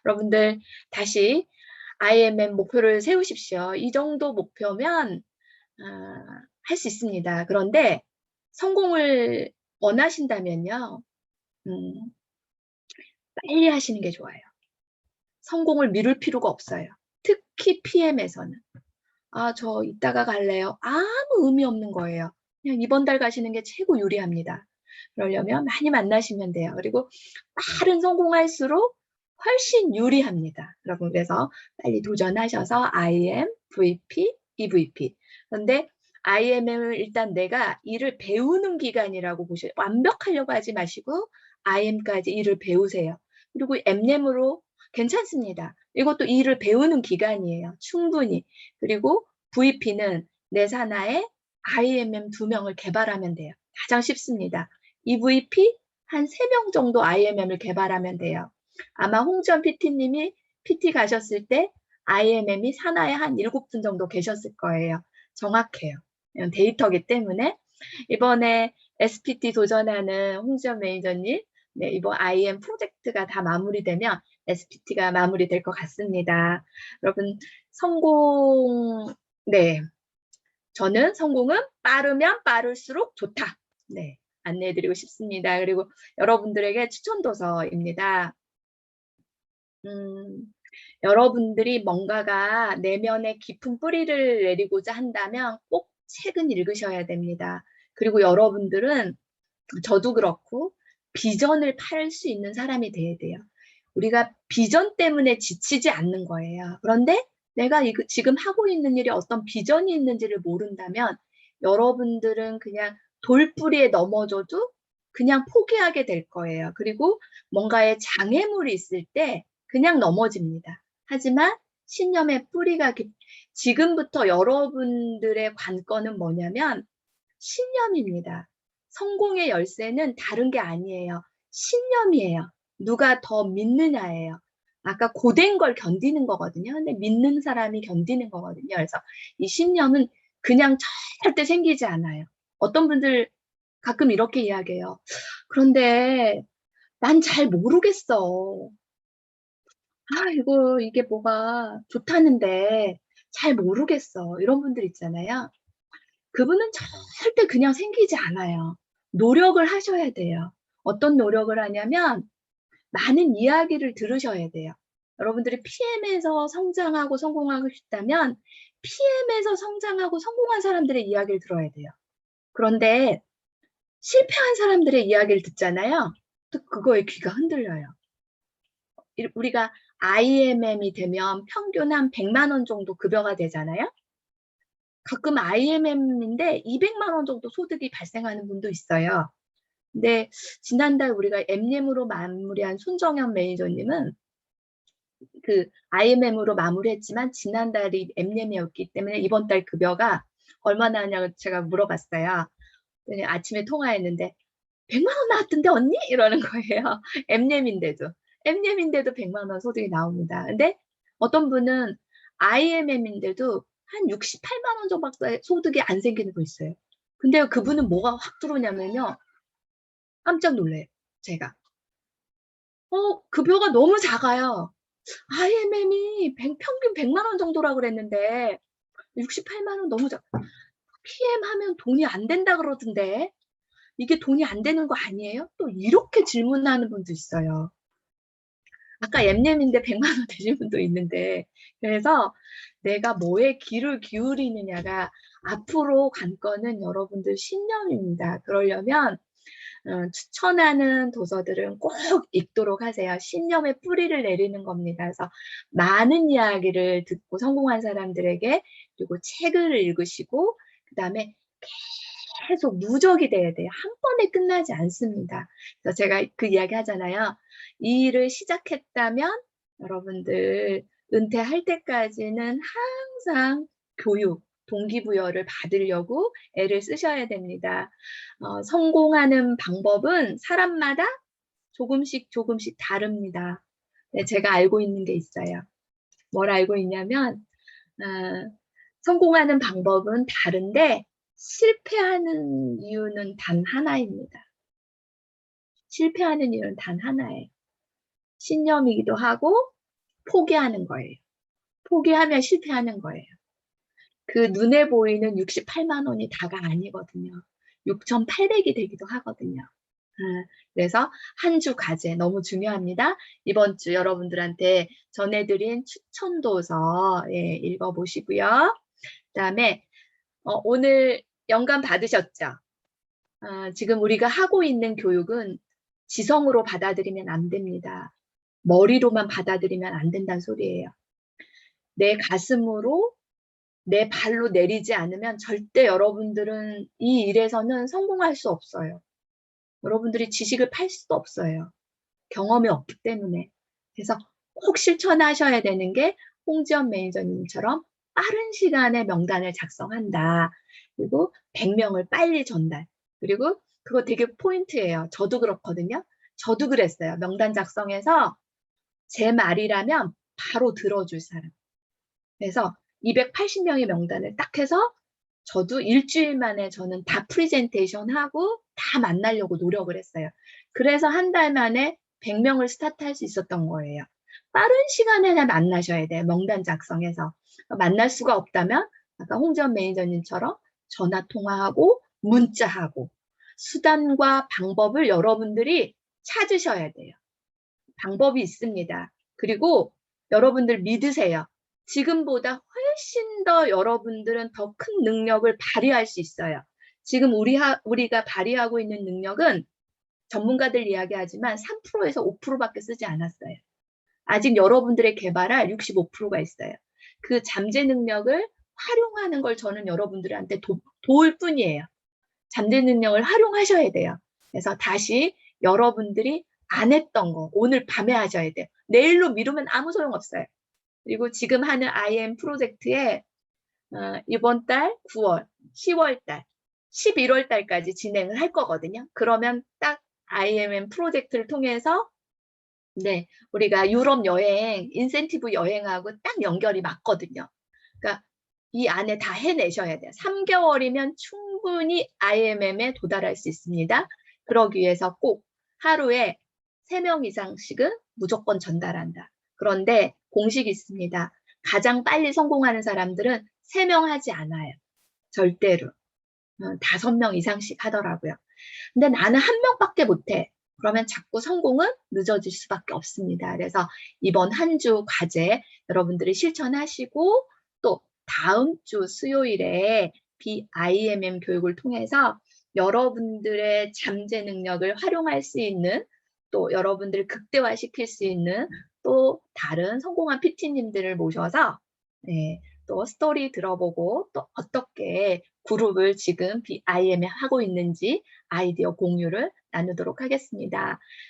여러분들 다시 IMM 목표를 세우십시오. 이 정도 목표면 할 수 있습니다. 그런데 성공을 원하신다면요. 빨리 하시는 게 좋아요. 성공을 미룰 필요가 없어요. 특히 PM에서는. 저 이따가 갈래요. 아무 의미 없는 거예요. 그냥 이번 달 가시는 게 최고 유리합니다. 그러려면 많이 만나시면 돼요. 그리고 빠른 성공할수록 훨씬 유리합니다. 여러분, 그래서 빨리 도전하셔서 IM, VP, EVP. 그런데 IM을 일단 내가 일을 배우는 기간이라고 보셔요. 완벽하려고 하지 마시고 IM까지 일을 배우세요. 그리고 Mnem으로 괜찮습니다. 이것도 일을 배우는 기간이에요. 충분히. 그리고 VP는 내 산하에 IMM 2명을 개발하면 돼요. 가장 쉽습니다. EVP 한 3명 정도 IMM을 개발하면 돼요. 아마 홍지연 PT님이 PT 가셨을 때 IMM이 산하에 한 7분 정도 계셨을 거예요. 정확해요. 데이터기 때문에 이번에 SPT 도전하는 홍지연 매니저님, 네, 이번 IM 프로젝트가 다 마무리되면 SPT가 마무리될 것 같습니다. 여러분, 성공, 네. 저는 성공은 빠르면 빠를수록 좋다. 네. 안내해드리고 싶습니다. 그리고 여러분들에게 추천 도서입니다. 여러분들이 뭔가가 내면에 깊은 뿌리를 내리고자 한다면 꼭 책은 읽으셔야 됩니다. 그리고 여러분들은 저도 그렇고 비전을 팔 수 있는 사람이 돼야 돼요. 우리가 비전 때문에 지치지 않는 거예요. 그런데 내가 지금 하고 있는 일이 어떤 비전이 있는지를 모른다면 여러분들은 그냥 돌뿌리에 넘어져도 그냥 포기하게 될 거예요. 그리고 뭔가에 장애물이 있을 때 그냥 넘어집니다. 하지만 신념의 뿌리가 지금부터 여러분들의 관건은 뭐냐면 신념입니다. 성공의 열쇠는 다른 게 아니에요. 신념이에요. 누가 더 믿느냐예요. 아까 고된 걸 견디는 거거든요. 근데 믿는 사람이 견디는 거거든요. 그래서 이 신념은 그냥 절대 생기지 않아요. 어떤 분들 가끔 이렇게 이야기해요. 그런데 난 잘 모르겠어. 이게 뭐가 좋다는데 잘 모르겠어. 이런 분들 있잖아요. 그분은 절대 그냥 생기지 않아요. 노력을 하셔야 돼요. 어떤 노력을 하냐면 많은 이야기를 들으셔야 돼요. 여러분들이 PM에서 성장하고 성공하고 싶다면 PM에서 성장하고 성공한 사람들의 이야기를 들어야 돼요. 그런데 실패한 사람들의 이야기를 듣잖아요. 또 그거에 귀가 흔들려요. 우리가 IMM이 되면 평균 한 100만 원 정도 급여가 되잖아요. 가끔 IMM인데 200만 원 정도 소득이 발생하는 분도 있어요. 근데 지난달 우리가 M님으로 마무리한 손정현 매니저님은 그 IMM으로 마무리했지만 지난달이 M님이었기 때문에 이번 달 급여가 얼마나 하냐고 제가 물어봤어요. 아침에 통화했는데 100만 원 나왔던데 언니? 이러는 거예요. M님인데도. M님인데도 100만 원 소득이 나옵니다. 근데 어떤 분은 IMM인데도 한 68만 원 정도밖에 소득이 안 생기는 거 있어요. 근데 그분은 뭐가 확 들어오냐면요. 깜짝 놀래요. 제가. 급여가 너무 작아요. IMM이 평균 100만 원 정도라고 그랬는데 68만 원 너무 PM 하면 돈이 안 된다 그러던데 이게 돈이 안 되는 거 아니에요? 또 이렇게 질문하는 분도 있어요. 아까 엠nem인데 100만 원 되신 분도 있는데 그래서 내가 뭐에 귀를 기울이느냐가 앞으로 관건은 여러분들 신념입니다. 그러려면 추천하는 도서들은 꼭 읽도록 하세요. 신념의 뿌리를 내리는 겁니다. 그래서 많은 이야기를 듣고 성공한 사람들에게 그리고 책을 읽으시고 그 다음에 계속 누적이 돼야 돼요. 한 번에 끝나지 않습니다. 그래서 제가 그 이야기 하잖아요. 이 일을 시작했다면 여러분들 은퇴할 때까지는 항상 교육, 동기부여를 받으려고 애를 쓰셔야 됩니다. 성공하는 방법은 사람마다 조금씩 조금씩 다릅니다. 네, 제가 알고 있는 게 있어요. 뭘 알고 있냐면 성공하는 방법은 다른데 실패하는 이유는 단 하나입니다. 실패하는 이유는 단 하나예요. 신념이기도 하고 포기하는 거예요. 포기하면 실패하는 거예요. 그 눈에 보이는 68만 원이 다가 아니거든요. 6,800이 되기도 하거든요. 그래서 한 주 과제 너무 중요합니다. 이번 주 여러분들한테 전해드린 추천도서 읽어보시고요. 그다음에 오늘 영감 받으셨죠? 지금 우리가 하고 있는 교육은 지성으로 받아들이면 안 됩니다. 머리로만 받아들이면 안 된다는 소리예요. 내 가슴으로 내 발로 내리지 않으면 절대 여러분들은 이 일에서는 성공할 수 없어요. 여러분들이 지식을 팔 수도 없어요. 경험이 없기 때문에. 그래서 꼭 실천하셔야 되는 게 홍지연 매니저님처럼 빠른 시간에 명단을 작성한다. 그리고 100명을 빨리 전달. 그리고 그거 되게 포인트예요. 저도 그렇거든요. 저도 그랬어요. 명단 작성해서 제 말이라면 바로 들어줄 사람. 그래서 280명의 명단을 딱 해서 저도 일주일 만에 저는 다 프리젠테이션 하고 다 만나려고 노력을 했어요. 그래서 한 달 만에 100명을 스타트할 수 있었던 거예요. 빠른 시간에 만나셔야 돼요. 명단 작성해서. 만날 수가 없다면 아까 홍지연 매니저님처럼 전화 통화하고 문자하고 수단과 방법을 여러분들이 찾으셔야 돼요. 방법이 있습니다. 그리고 여러분들 믿으세요. 지금보다 훨씬 더 여러분들은 더 큰 능력을 발휘할 수 있어요. 지금 우리가 발휘하고 있는 능력은 전문가들 이야기하지만 3%에서 5%밖에 쓰지 않았어요. 아직 여러분들의 개발할 65%가 있어요. 그 잠재 능력을 활용하는 걸 저는 여러분들한테 도울 뿐이에요. 잠재 능력을 활용하셔야 돼요. 그래서 다시 여러분들이 안 했던 거 오늘 밤에 하셔야 돼요. 내일로 미루면 아무 소용 없어요. 그리고 지금 하는 IM 프로젝트에 이번 달 9월, 10월 달, 11월 달까지 진행을 할 거거든요. 그러면 딱 IMM 프로젝트를 통해서 네, 우리가 유럽 여행, 인센티브 여행하고 딱 연결이 맞거든요. 그러니까 이 안에 다 해내셔야 돼요. 3개월이면 충분히 IMM에 도달할 수 있습니다. 그러기 위해서 꼭 하루에 3명 이상씩은 무조건 전달한다. 그런데 공식이 있습니다. 가장 빨리 성공하는 사람들은 3명 하지 않아요. 절대로. 5명 이상씩 하더라고요. 근데 나는 1명밖에 못해. 그러면 자꾸 성공은 늦어질 수밖에 없습니다. 그래서 이번 한 주 과제 여러분들이 실천하시고 또 다음 주 수요일에 BIMM 교육을 통해서 여러분들의 잠재 능력을 활용할 수 있는 또 여러분들을 극대화시킬 수 있는 또 다른 성공한 PT님들을 모셔서 네, 또 스토리 들어보고 또 어떻게 그룹을 지금 BIM에 하고 있는지 아이디어 공유를 나누도록 하겠습니다.